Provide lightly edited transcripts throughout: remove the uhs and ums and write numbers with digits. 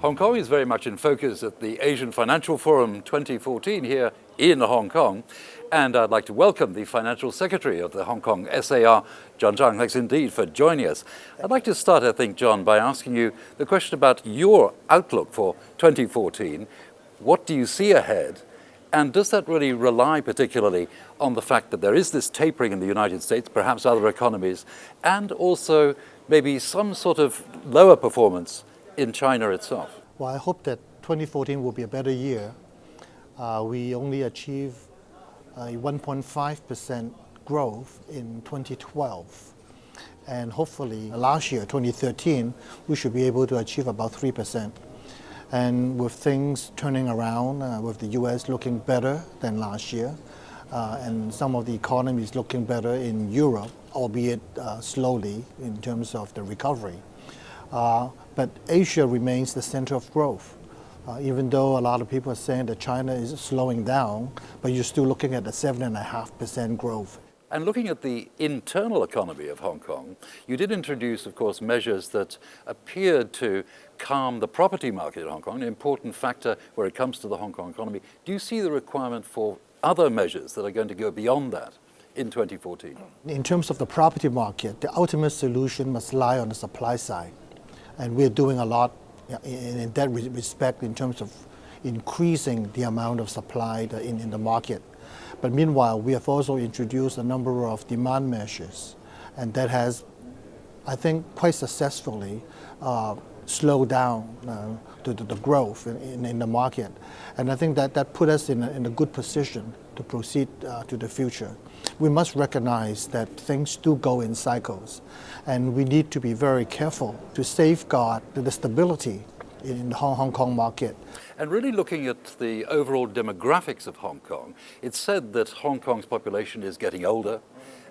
Hong Kong is very much in focus at the Asian Financial Forum 2014 here in Hong Kong. And I'd like to welcome the Financial Secretary of the Hong Kong SAR, John Zhang. Thanks indeed for joining us. I'd like to start, I think, John, by asking you the question about your outlook for 2014. What do you see ahead? And does that really rely particularly on the fact that there is this tapering in the United States, perhaps other economies, and also maybe some sort of lower performance in China itself? Well, I hope that 2014 will be a better year. We only achieved a 1.5% growth in 2012. And hopefully last year, 2013, we should be able to achieve about 3%. And with things turning around, with the US looking better than last year, and some of the economies looking better in Europe, albeit slowly in terms of the recovery. But Asia remains the center of growth. Even though a lot of people are saying that China is slowing down, but you're still looking at a 7.5% growth. And looking at the internal economy of Hong Kong, you did introduce, of course, measures that appeared to calm the property market in Hong Kong, an important factor where it comes to the Hong Kong economy. Do you see the requirement for other measures that are going to go beyond that in 2014? In terms of the property market, the ultimate solution must lie on the supply side. And we're doing a lot in that respect in terms of increasing the amount of supply in the market. But meanwhile, we have also introduced a number of demand measures, and that has, I think, quite successfully slowed down the growth in the market. And I think that put us in a good position to proceed to the future. We must recognize that things do go in cycles, and we need to be very careful to safeguard the stability in the Hong Kong market. And really looking at the overall demographics of Hong Kong, it's said that Hong Kong's population is getting older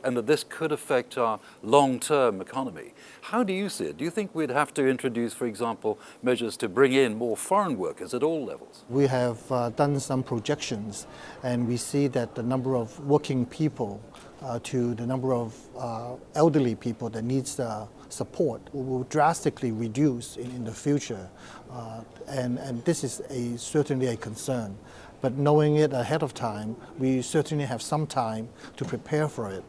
and that this could affect our long-term economy. How do you see it? Do you think we'd have to introduce, for example, measures to bring in more foreign workers at all levels? We have done some projections, and we see that the number of working people to the number of elderly people that needs support will drastically reduce in the future. And this is certainly a concern. But knowing it ahead of time, we certainly have some time to prepare for it.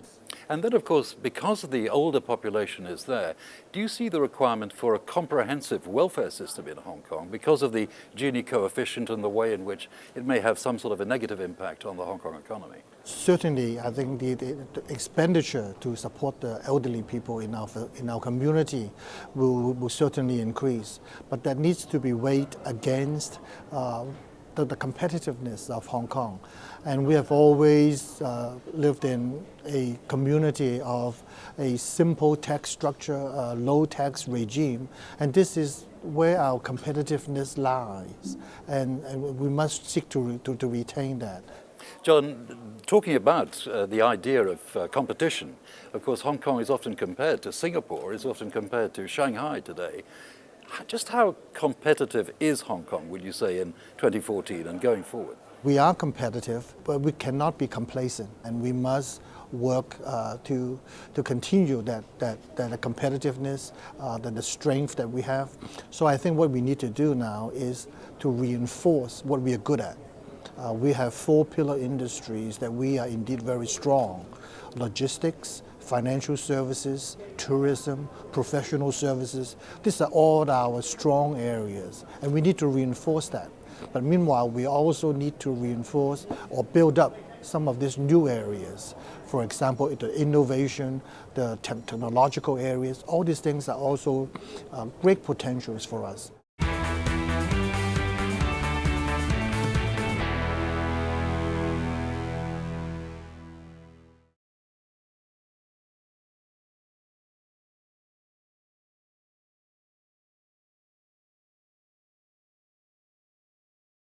And then, of course, because the older population is there, do you see the requirement for a comprehensive welfare system in Hong Kong because of the Gini coefficient and the way in which it may have some sort of a negative impact on the Hong Kong economy? Certainly, I think the expenditure to support the elderly people in our community will certainly increase. But that needs to be weighed against the competitiveness of Hong Kong. And we have always lived in a community of a simple tax structure, low tax regime, and this is where our competitiveness lies, and we must seek to retain that. John, talking about the idea of competition, of course Hong Kong is often compared to Singapore, is often compared to Shanghai today. Just how competitive is Hong Kong, would you say, in 2014 and going forward? We are competitive, but we cannot be complacent, and we must work to continue that competitiveness, the strength that we have. So I think what we need to do now is to reinforce what we are good at. We have 4 pillar industries that we are indeed very strong: logistics, financial services, tourism, professional services. These are all our strong areas, and we need to reinforce that. But meanwhile, we also need to reinforce or build up some of these new areas. For example, the innovation, the technological areas, all these things are also great potentials for us.